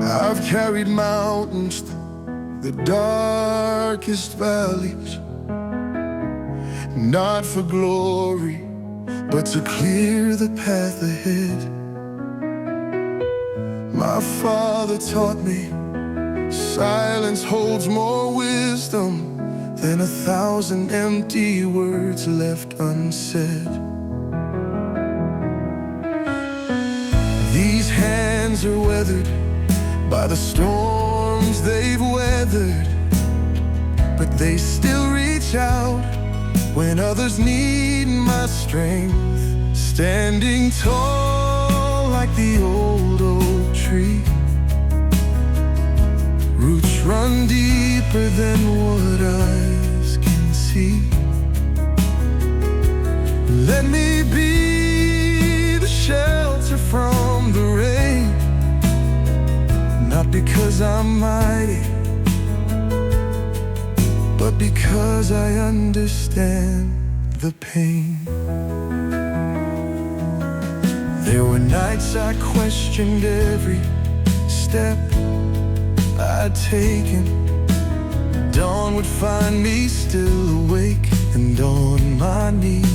I've carried mountains through the darkest valleys, not for glory, but to clear the path ahead. My father taught me silence holds more wisdom than 1,000 empty words left unsaid. These hands are weathered by the storms they've weathered, but they still reach out when others need my strength. Standing tall like the old oak tree, roots run deeper than what eyes can see. Let me be the shelter from the rain, not because I'm mighty, but because I understand the pain. There were nights I questioned every step I'd taken. Dawn would find me still awake and on my knees,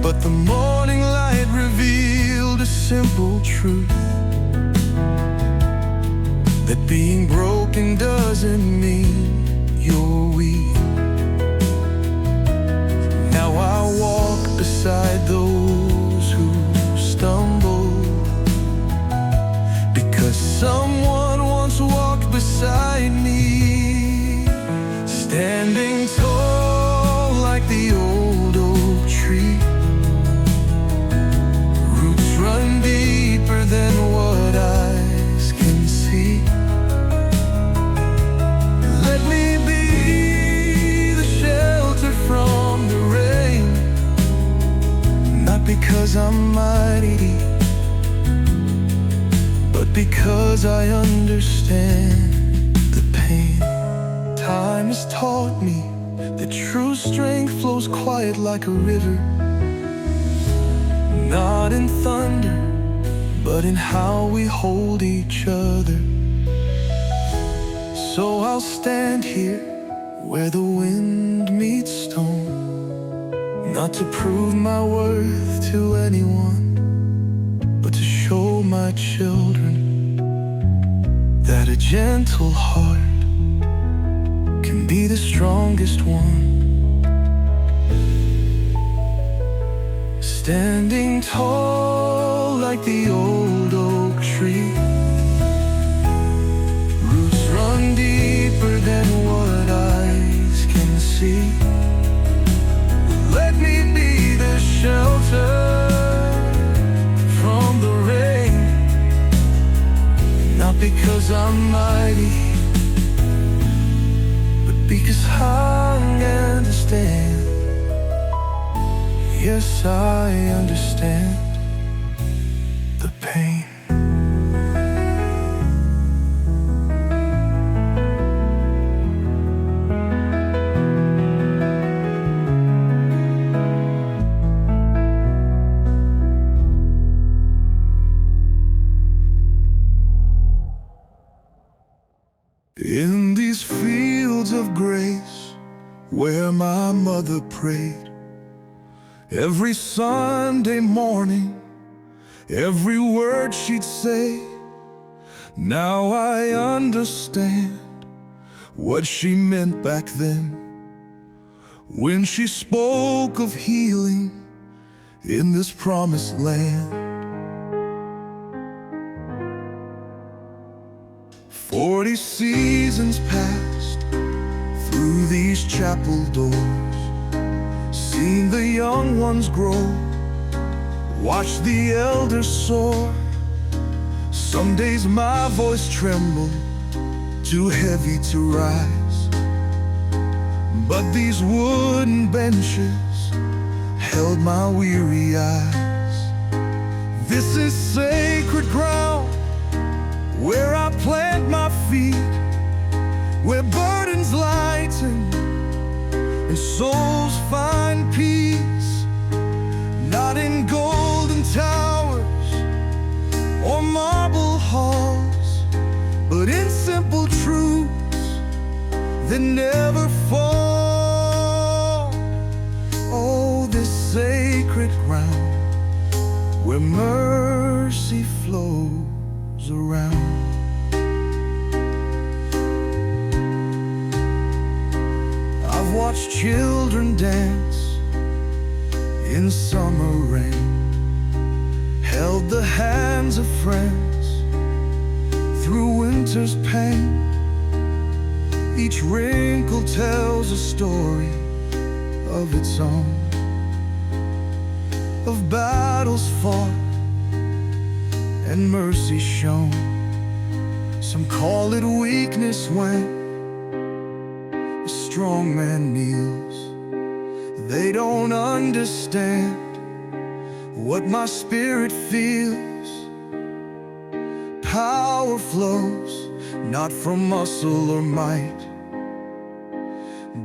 but the morning light revealed a simple truth, that being broken doesn't mean you're weak. Now I walk beside those who stumble, because someone once walked beside me. Standing tall like the old oak tree, roots run deeper than what eyes can see. Let me be the shelter from the rain, not because I'm mighty, but because I understand the pain. Time has taught me that true strength flows quiet like a river, not in thunder, but in how we hold each other. So I'll stand here where the wind meets stone, not to prove my worth to anyone, but to show my children that a gentle heart can be the strongest one. Standing tall like the old oak tree, roots run deeper than what eyes can see. Let me be the shelter from the rain, not because I'm mighty, but because I understand. Yes, I understand the pain. In these fields of grace where my mother prayed every Sunday morning, every word she'd say, now I understand what she meant back then, when she spoke of healing in this promised land. 40 seasons passed through these chapel doors, seen the young ones grow, watched the elders soar. Some days my voice trembled, too heavy to rise, but these wooden benches held my weary eyes. This is sacred ground where I plant my feet, where burdens lighten and souls find peace, not in golden towers or marble halls, that never fall. Oh, this sacred ground where mercy flows around. I've watched children dance in summer rain, held the hands of friends through winter's pain. Each wrinkle tells a story of its own, of battles fought and mercy shown. Some call it weakness when a strong man kneels. They don't understand what my spirit feels. Power flows not from muscle or might,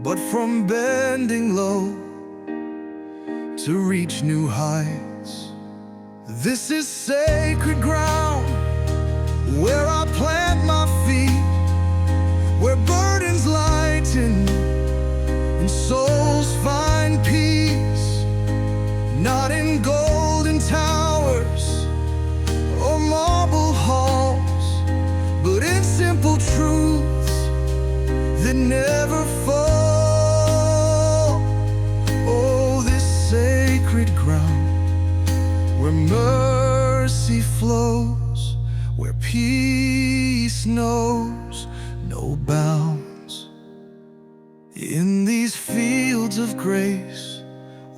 but from bending low to reach new heights. This is sacred ground where I plant my feet, where burdens lighten and souls find peace. Not in golden towers or marble halls, but in simple truths that never fall. Oh, this sacred ground where mercy flows, where peace knows no bounds. In these fields of grace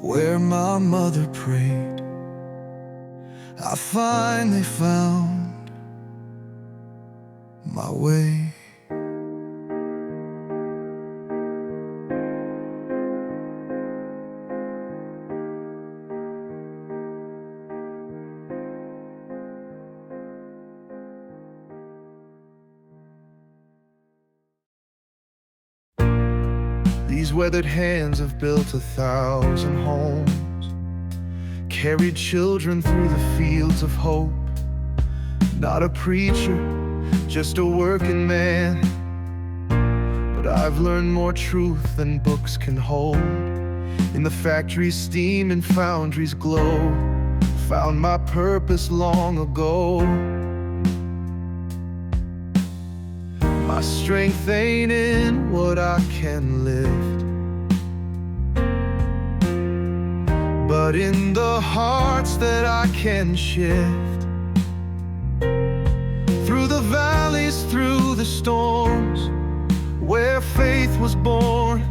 where my mother prayed, I finally found my way. These weathered hands have built 1,000 homes, carried children through the fields of hope. Not a preacher, just a working man, but I've learned more truth than books can hold. In the factory's steam and foundry's glow, found my purpose long ago. My strength ain't in what I can lift, but in the hearts that I can shift. Through the valleys, through the storms, where faith was born,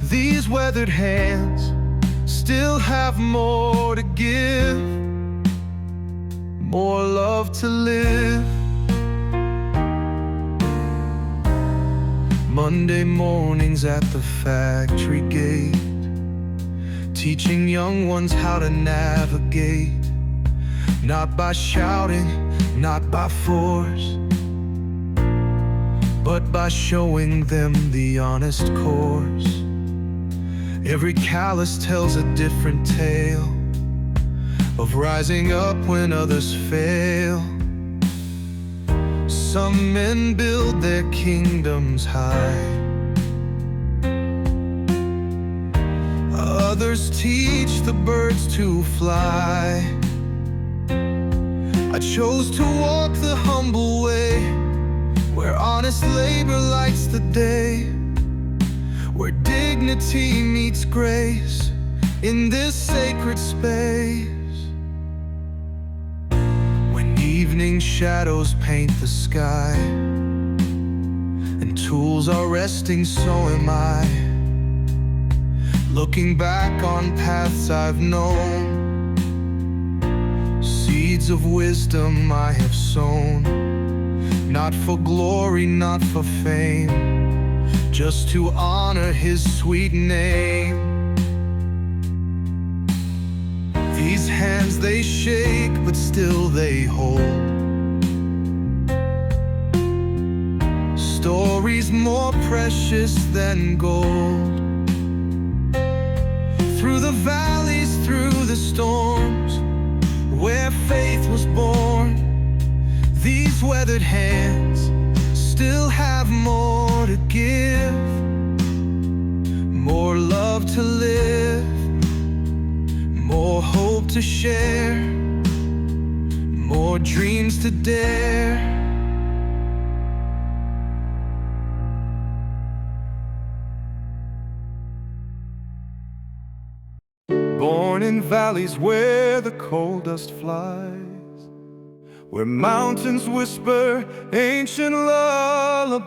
these weathered hands still have more to give, more love to live. Monday mornings at the factory gate, teaching young ones how to navigate. Not by shouting, not by force, but by showing them the honest course. Every callus tells a different tale of rising up when others fail. Some men build their kingdoms high, others teach the birds to fly. I chose to walk the humble way, where honest labor lights the day, where dignity meets grace in this sacred space. When evening shadows paint the sky and tools are resting, so am I. Looking back on paths I've known, seeds of wisdom I have sown. Not for glory, not for fame, just to honor His sweet name. These hands they shake, but still they hold stories more precious than gold. Through the valleys, through the storms, where faith was born, these weathered hands still have more more to give, more love to live, more hope to share, more dreams to dare. Born in valleys where the coal dust flies, where mountains whisper ancient lullabies,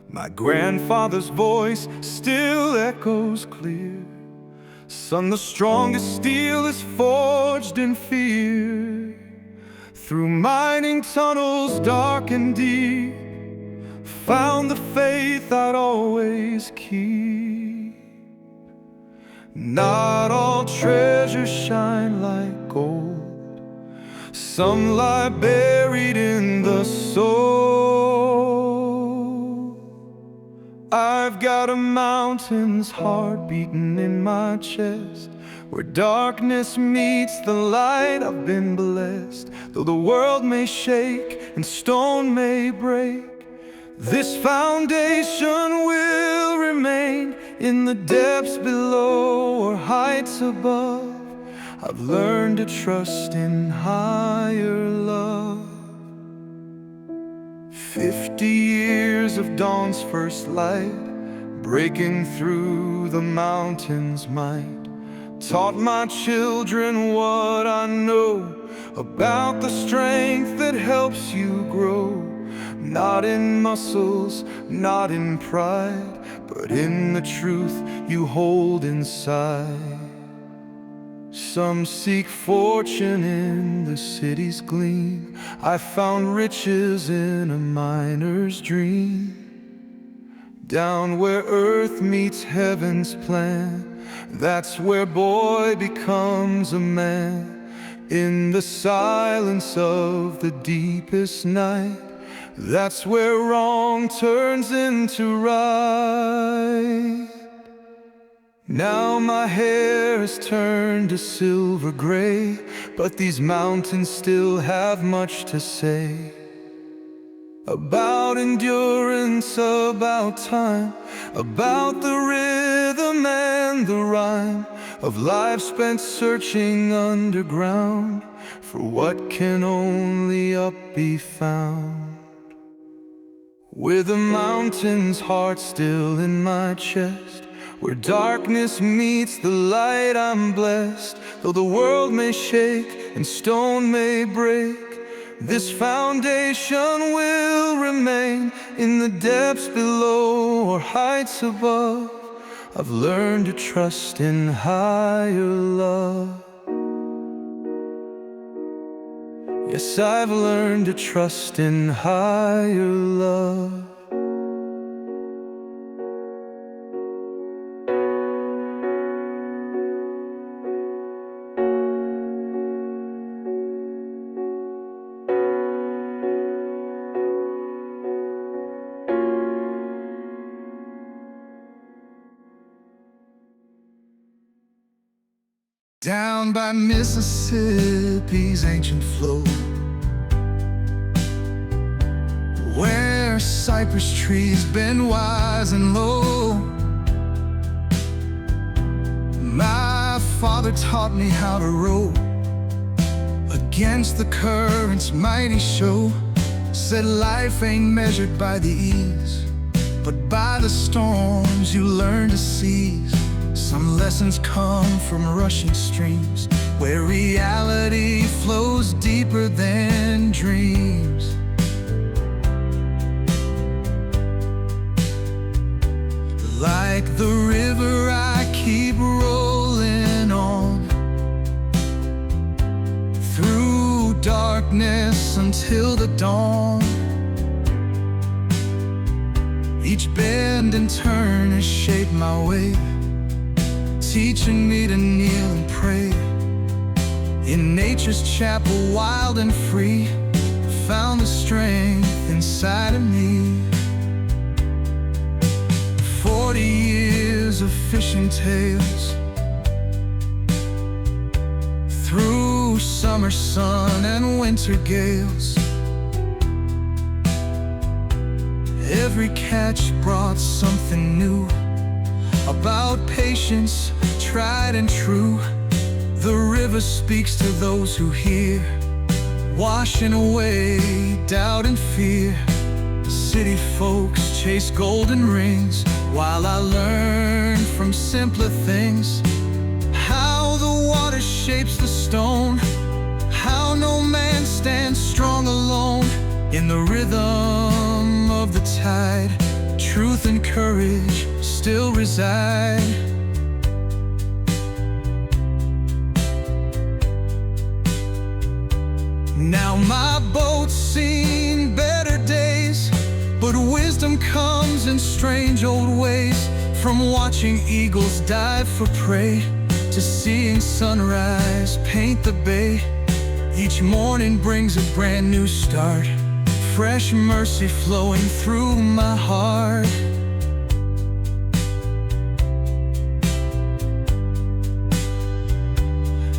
my grandfather's voice still echoes clear. Son, the strongest steel is forged in fear. Through mining tunnels dark and deep, found the faith I'd always keep. Not all treasures shine like gold, some lie buried in the soul. I've got a mountain's heart beating in my chest, where darkness meets the light. I've been blessed. Though the world may shake and stone may break, this foundation will remain. In the depths below or heights above, I've learned to trust in higher love. 50 years of dawn's first light, breaking through the mountain's might, taught my children what I know about the strength that helps you grow. Not in muscles, not in pride, but in the truth you hold inside. Some seek fortune in the city's gleam, I found riches in a miner's dream. Down where earth meets heaven's plan, that's where boy becomes a man. In the silence of the deepest night, that's where wrong turns into right. Now my hair has turned to silver gray, but these mountains still have much to say. About endurance, about time, about the rhythm and the rhyme of life spent searching underground for what can only up be found. With a mountain's heart still in my chest, where darkness meets the light, I'm blessed. Though the world may shake and stone may break, this foundation will remain. In the depths below or heights above, I've learned to trust in higher love. Yes, I've learned to trust in higher love. Down by Mississippi's ancient flow, where cypress trees bend wise and low, my father taught me how to row against the current's mighty show. Said life ain't measured by the ease, but by the storms you learn to seize. Some lessons come from rushing streams, where reality flows deeper than dreams. Like the river I keep rolling on, through darkness until the dawn. Each bend and turn has shaped my way, teaching me to kneel and pray. In nature's chapel, wild and free, found the strength inside of me. 40 years of fishing tales, through summer sun and winter gales. Every catch brought something new about patience, tried and true. The river speaks to those who hear, washing away doubt and fear. City folks chase golden rings, while I learn from simpler things. How the water shapes the stone, how no man stands strong alone. In the rhythm of the tide, truth and courage still reside. Now my boat's seen better days, but wisdom comes in strange old ways. From watching eagles dive for prey, to seeing sunrise paint the bay. Each morning brings a brand new start, fresh mercy flowing through my heart.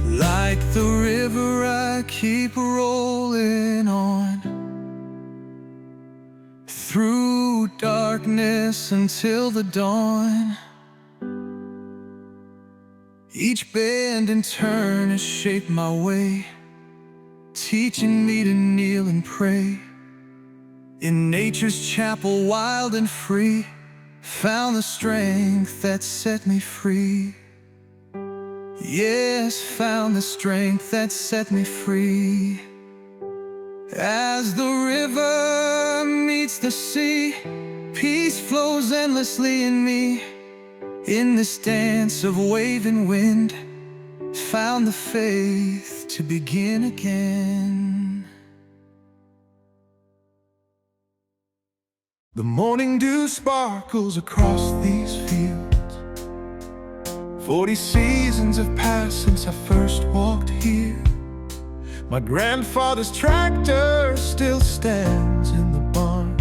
Like the river I keep rolling on, through darkness until the dawn. Each bend and turn has shaped my way, teaching me to kneel and pray. In nature's chapel, wild and free, found the strength that set me free. Yes, found the strength that set me free. As the river meets the sea, peace flows endlessly in me. In this dance of wave and wind, found the faith to begin again. The morning dew sparkles across these fields. 40 seasons have passed since I first walked here. My grandfather's tractor still stands in the barn,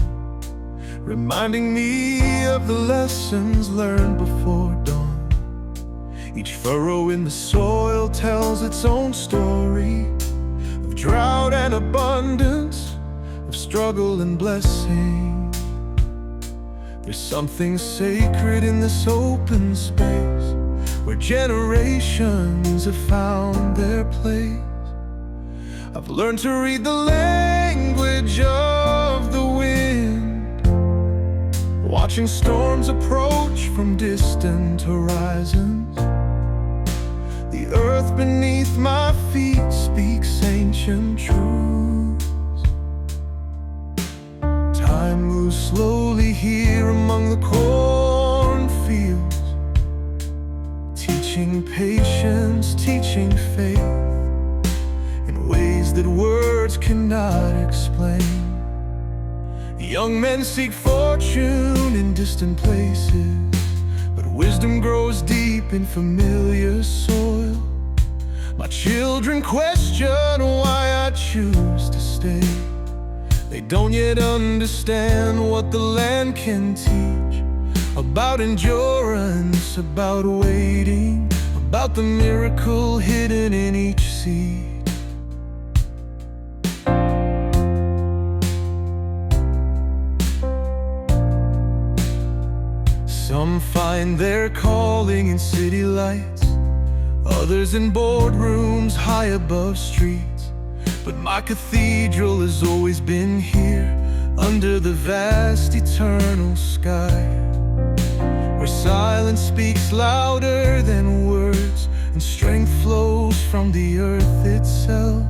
reminding me of the lessons learned before dawn. Each furrow in the soil tells its own story of drought and abundance, of struggle and blessing. There's something sacred in this open space, where generations have found their place. I've learned to read the language of the wind, watching storms approach from distant horizons. The earth beneath my feet speaks ancient truths. Time moves slowly here among the cornfields, teaching patience, teaching faith, in ways that words cannot explain. Young men seek fortune in distant places, but wisdom grows deep in familiar soil. My children question why I choose to stay. They don't yet understand what the land can teach, about endurance, about waiting, about the miracle hidden in each seed. Some find their calling in city lights, others in boardrooms high above streets. But my cathedral has always been here, under the vast eternal sky, where silence speaks louder than words, and strength flows from the earth itself.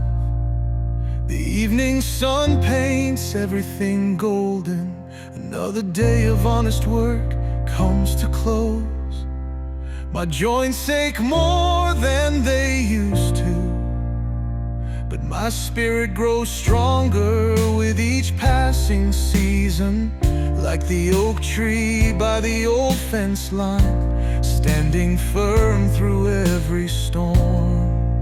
The evening sun paints everything golden. Another day of honest work comes to close. My joints ache more than they used to, but my spirit grows stronger with each passing season. Like the oak tree by the old fence line, standing firm through every storm.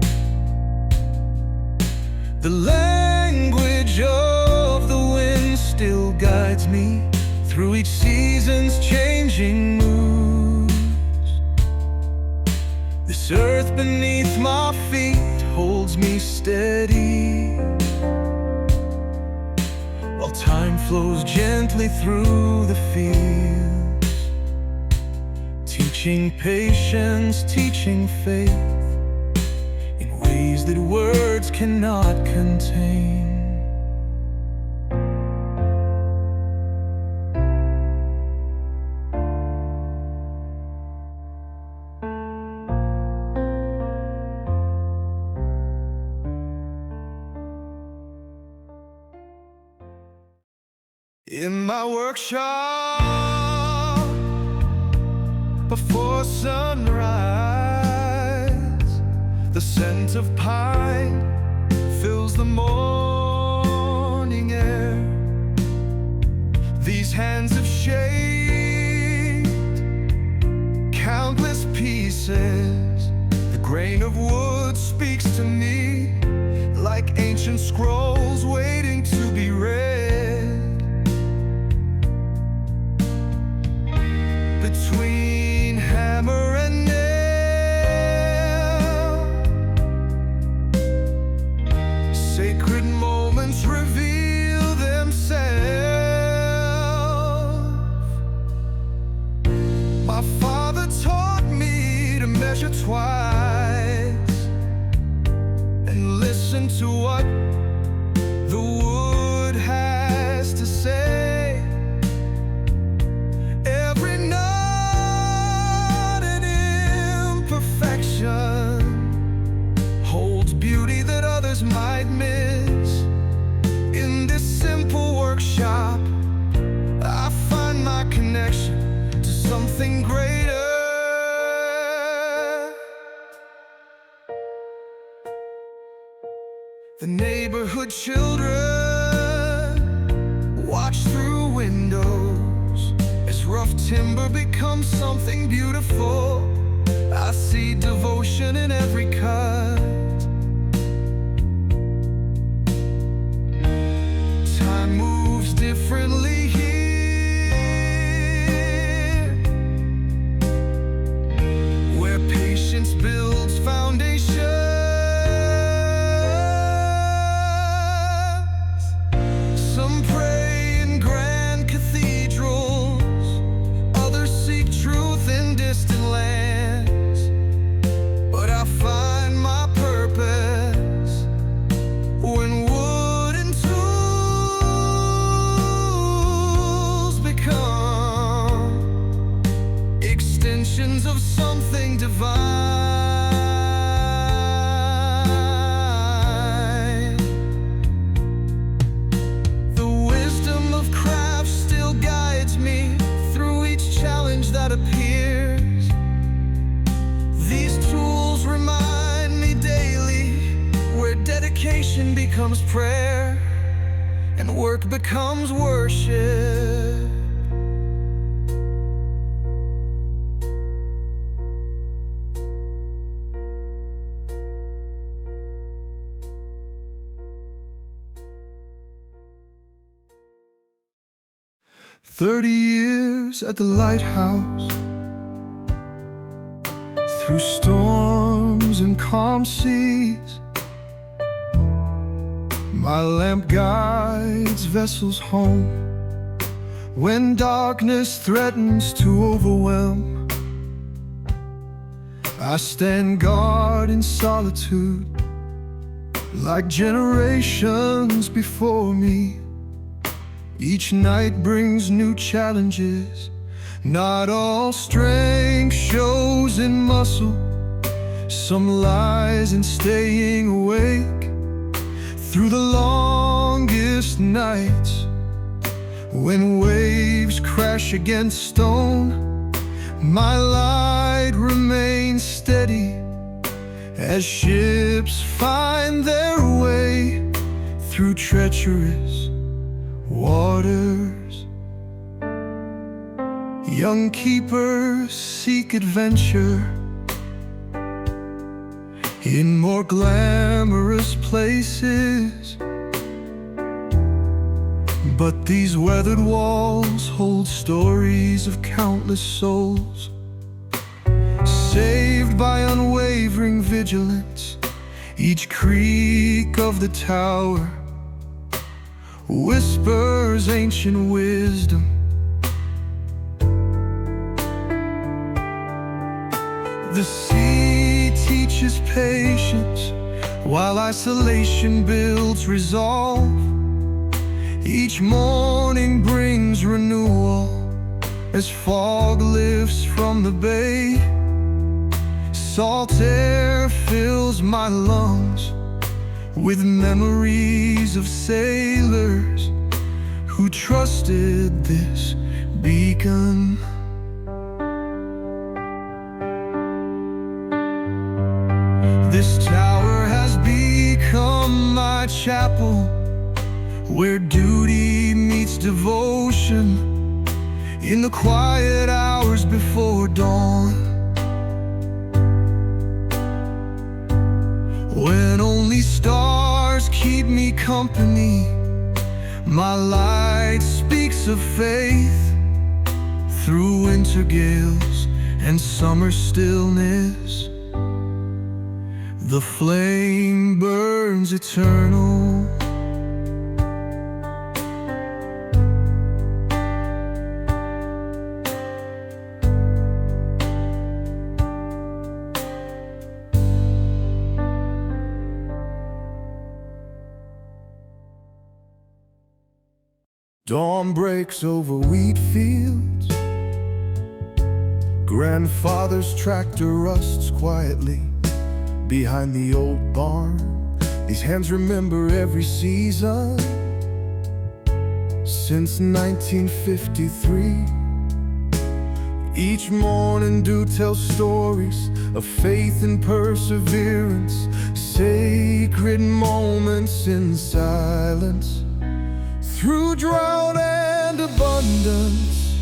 The language of the wind still guides me through each season's changing moods. This earth beneath my feet holds me steady, while time flows gently through the fields, teaching patience, teaching faith in ways that words cannot contain. In my workshop, before sunrise, the scent of pine fills the morning air. These hands have shaped countless pieces. The grain of wood speaks to me like ancient scrolls waiting to be read. Between hammer and nail, sacred moments reveal themselves. My father taught me to measure twice and listen to what the wood has to say. Every night holds beauty that others might miss. In this simple workshop, I find my connection to something greater. The neighborhood children watch through windows as rough timber becomes something beautiful. I see devotion in every cut. Time moves differently here, where patience builds foundations. Some pray in grand cathedrals, others seek truth in distant lands. Find my purpose when wood and tools become extensions of something divine. The wisdom of craft still guides me through each challenge that appears. These tools remind me daily where dedication becomes prayer and work becomes worship. "30 years at the lighthouse, through storms and calm seas, my lamp guides vessels home when darkness threatens to overwhelm. I stand guard in solitude like generations before me. Each night brings new challenges. Not all strength shows in muscle. Some lies in staying awake through the longest nights. When waves crash against stone, my light remains steady as ships find their way through treacherous waters. Young keepers seek adventure in more glamorous places, but these weathered walls hold stories of countless souls, saved by unwavering vigilance. Each creak of the tower whispers ancient wisdom. The sea teaches patience, while isolation builds resolve. Each morning brings renewal, as fog lifts from the bay. Salt air fills my lungs with memories of sailors who trusted this beacon. This tower has become my chapel, where duty meets devotion in the quiet hours before dawn. When only stars keep me company, my light speaks of faith through winter gales and summer stillness. The flame burns eternal. Dawn breaks over wheat fields. Grandfather's tractor rusts quietly behind the old barn. These hands remember every season since 1953. Each morning dew tells stories of faith and perseverance, sacred moments in silence. Through drought and abundance,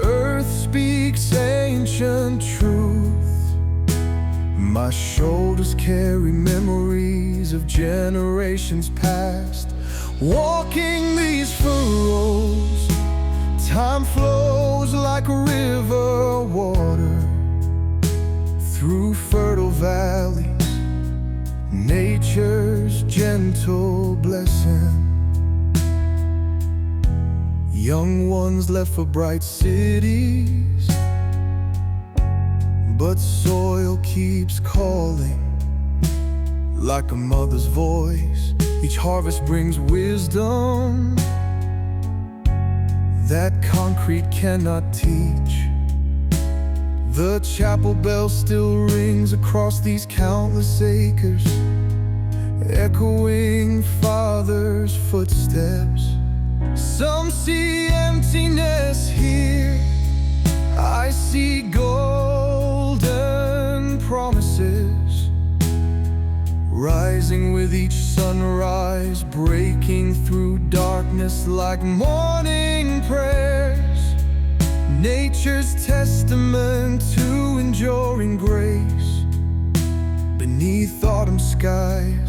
earth speaks ancient truth. My shoulders carry memories of generations past. Walking these furrows, time flows like a river water through fertile valleys, nature's gentle blessing. Young ones left for bright cities, but soil keeps calling like a mother's voice. Each harvest brings wisdom that concrete cannot teach. The chapel bell still rings across these countless acres, echoing Father's footsteps. Some see emptiness here, I see golden promises, rising with each sunrise, breaking through darkness like morning prayers. Nature's testament to enduring grace beneath autumn skies.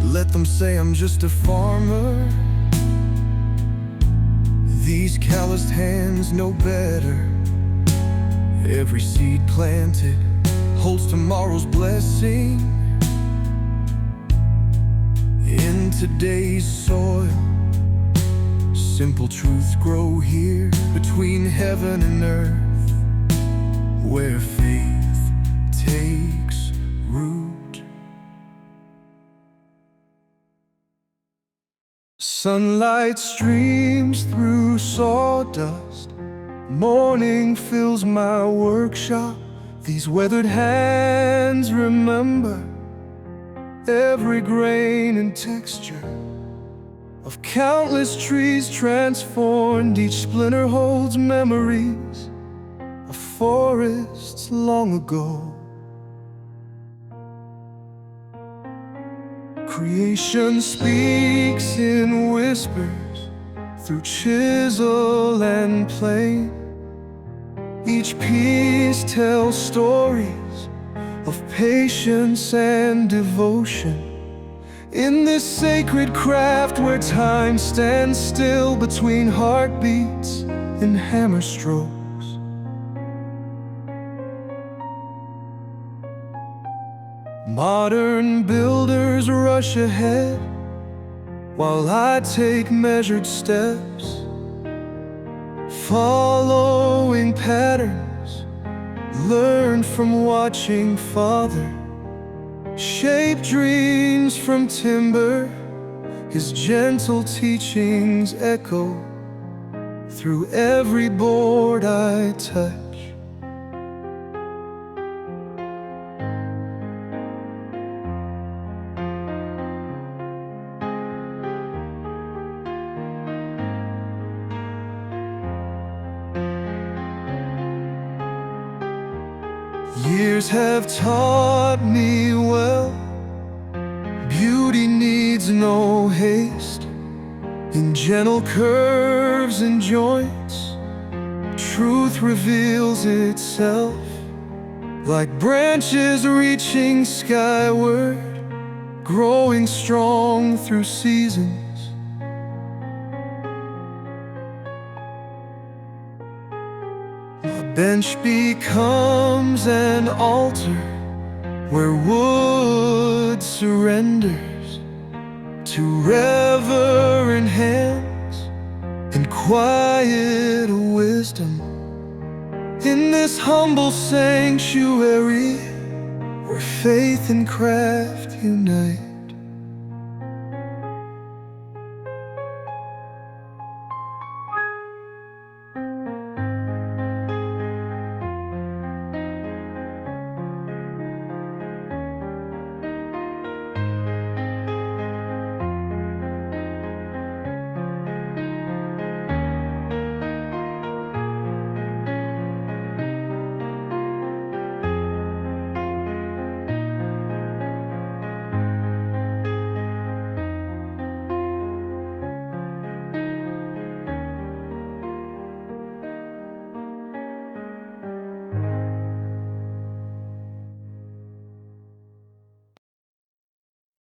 Let them say I'm just a farmer. These calloused hands know better. Every seed planted holds tomorrow's blessing. In today's soil, simple truths grow here between heaven and earth, where faith takes root. Sunlight streams through sawdust. Morning fills my workshop. These weathered hands remember every grain and texture of countless trees transformed. Each splinter holds memories of forests long ago. Creation speaks in whispers through chisel and plane. Each piece tells stories of patience and devotion. In this sacred craft where time stands still between heartbeats and hammer strokes, Modern builders rush ahead while I take measured steps, following patterns learned from watching Father shape dreams from timber. His gentle teachings echo through every board I touch. Years have taught me well, beauty needs no haste. In gentle curves and joints, truth reveals itself. Like branches reaching skyward, growing strong through seasons. A bench becomes an altar where wood surrenders to reverent hands and quiet wisdom. In this humble sanctuary where faith and craft unite.